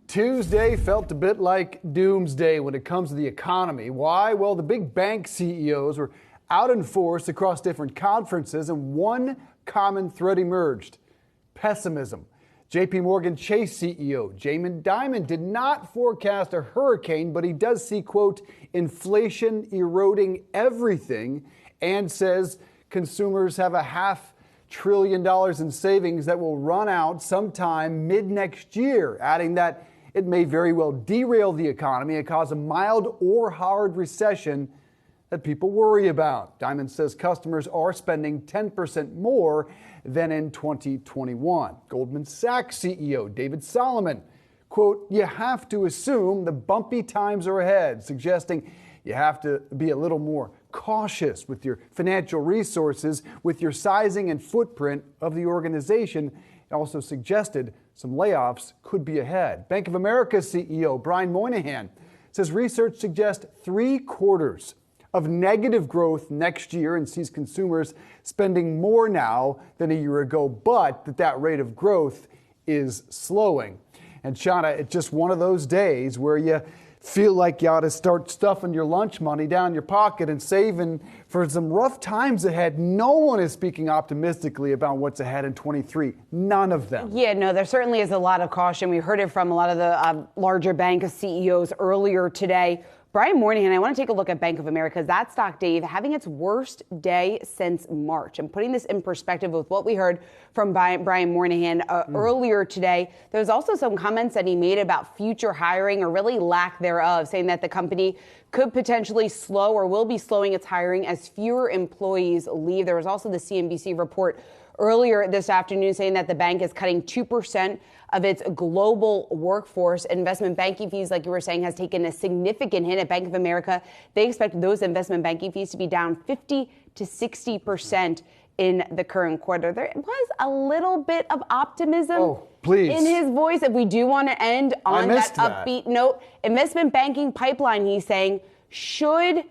Tuesday felt a bit like doomsday when it comes to the economy. Why? Well, the big bank CEOs were out in force across different conferences, and one common thread emerged: pessimism. JP Chase CEO Jamie Dimon did not forecast a hurricane, but he does see, quote, inflation eroding everything, and says consumers have $500 billion in savings that will run out sometime mid-next year, adding that it may very well derail the economy and cause a mild or hard recession that people worry about. Dimon says customers are spending 10% more than in 2021. Goldman Sachs CEO David Solomon, quote, you have to assume the bumpy times are ahead, suggesting you have to be a little more cautious with your financial resources, with your sizing and footprint of the organization. It also suggested some layoffs could be ahead. Bank of America CEO Brian Moynihan says research suggests 3 quarters of negative growth next year and sees consumers spending more now than a year ago, but that rate of growth is slowing. And Seana, it's just one of those days where you feel like you ought to start stuffing your lunch money down your pocket and saving for some rough times ahead. No one is speaking optimistically about what's ahead in 23. None of them. Yeah, no, there certainly is a lot of caution. We heard it from a lot of the larger bank CEOs earlier today. Brian Moynihan, I want to take a look at Bank of America. That stock, Dave, having its worst day since March. And putting this in perspective with what we heard from Brian Moynihan earlier today, there was also some comments that he made about future hiring, or really lack thereof, saying that the company could potentially slow or will be slowing its hiring as fewer employees leave. There was also the CNBC report earlier this afternoon saying that the bank is cutting 2% of its global workforce. Investment banking fees, like you were saying, has taken a significant hit at Bank of America. They expect those investment banking fees to be down 50 to 60% in the current quarter. There was a little bit of optimism in his voice. If we do want to end on that upbeat note, investment banking pipeline, he's saying, should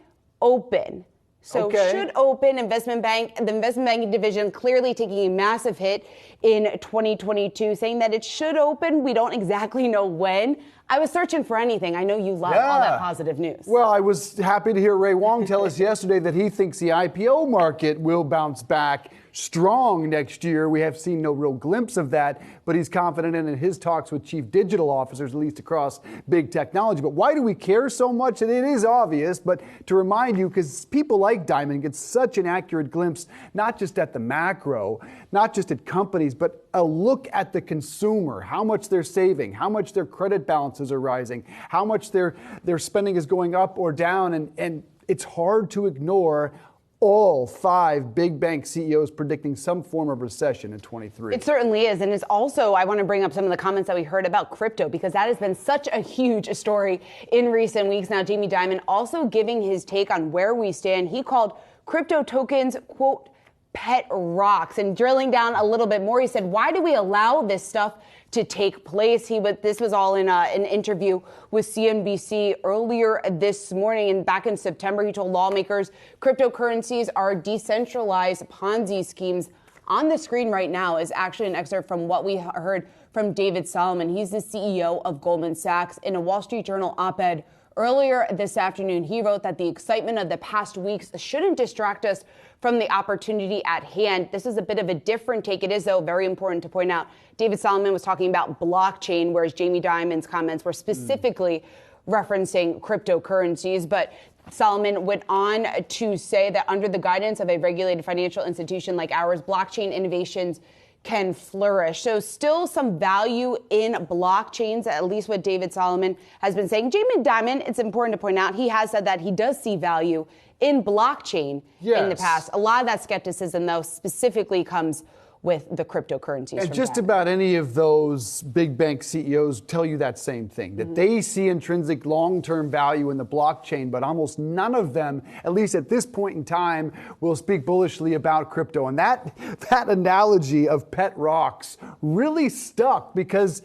open. So should open. The investment banking division clearly taking a massive hit in 2022, saying that it should open. We don't exactly know when. I was searching for anything. I know you love all that positive news. Well, I was happy to hear Ray Wong tell us yesterday that he thinks the IPO market will bounce back strong next year. We have seen no real glimpse of that, but he's confident in his talks with chief digital officers, at least across big technology. But why do we care so much? And it is obvious, but to remind you, because people like Dimon get such an accurate glimpse, not just at the macro, not just at companies, but a look at the consumer, how much they're saving, how much their credit balances are rising, how much their spending is going up or down. And it's hard to ignore all 5 big bank CEOs predicting some form of recession in 23. It certainly is. And it's also, I want to bring up some of the comments that we heard about crypto, because that has been such a huge story in recent weeks. Now, Jamie Dimon also giving his take on where we stand. He called crypto tokens, quote, pet rocks. And drilling down a little bit more, he said, why do we allow this stuff to take place? This was all in an interview with CNBC earlier this morning. And back in September, he told lawmakers cryptocurrencies are decentralized Ponzi schemes. On the screen right now is actually an excerpt from what we heard from David Solomon. He's the CEO of Goldman Sachs. In a Wall Street Journal op-ed earlier this afternoon, he wrote that the excitement of the past weeks shouldn't distract us from the opportunity at hand. This is a bit of a different take. It is, though, very important to point out. David Solomon was talking about blockchain, whereas Jamie Dimon's comments were specifically referencing cryptocurrencies. But Solomon went on to say that under the guidance of a regulated financial institution like ours, blockchain innovations can flourish. So still some value in blockchains, at least what David Solomon has been saying. Jamie Dimon, it's important to point out, he has said that he does see value in blockchain in the past. A lot of that skepticism, though, specifically comes with the cryptocurrencies. And just about any of those big bank CEOs tell you that same thing, that they see intrinsic long-term value in the blockchain, but almost none of them, at least at this point in time, will speak bullishly about crypto. And that analogy of pet rocks really stuck, because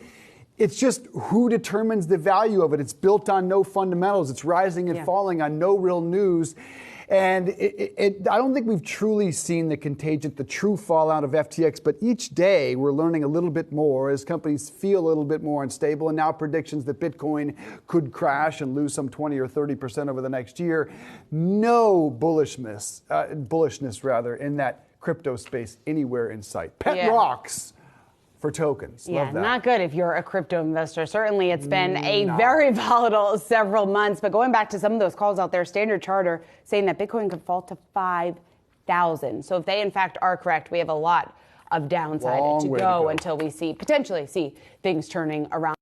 it's just who determines the value of it. It's built on no fundamentals. It's rising and falling on no real news. And I don't think we've truly seen the contagion, the true fallout of FTX, but each day we're learning a little bit more as companies feel a little bit more unstable, and now predictions that Bitcoin could crash and lose some 20 or 30% over the next year. No bullishness in that crypto space anywhere in sight. Pet rocks for tokens. Yeah, Love that. not good if you're a crypto investor. Certainly it's been a very volatile several months. But going back to some of those calls out there, Standard Charter saying that Bitcoin could fall to 5,000. So if they in fact are correct, we have a lot of downside to go until we potentially see things turning around.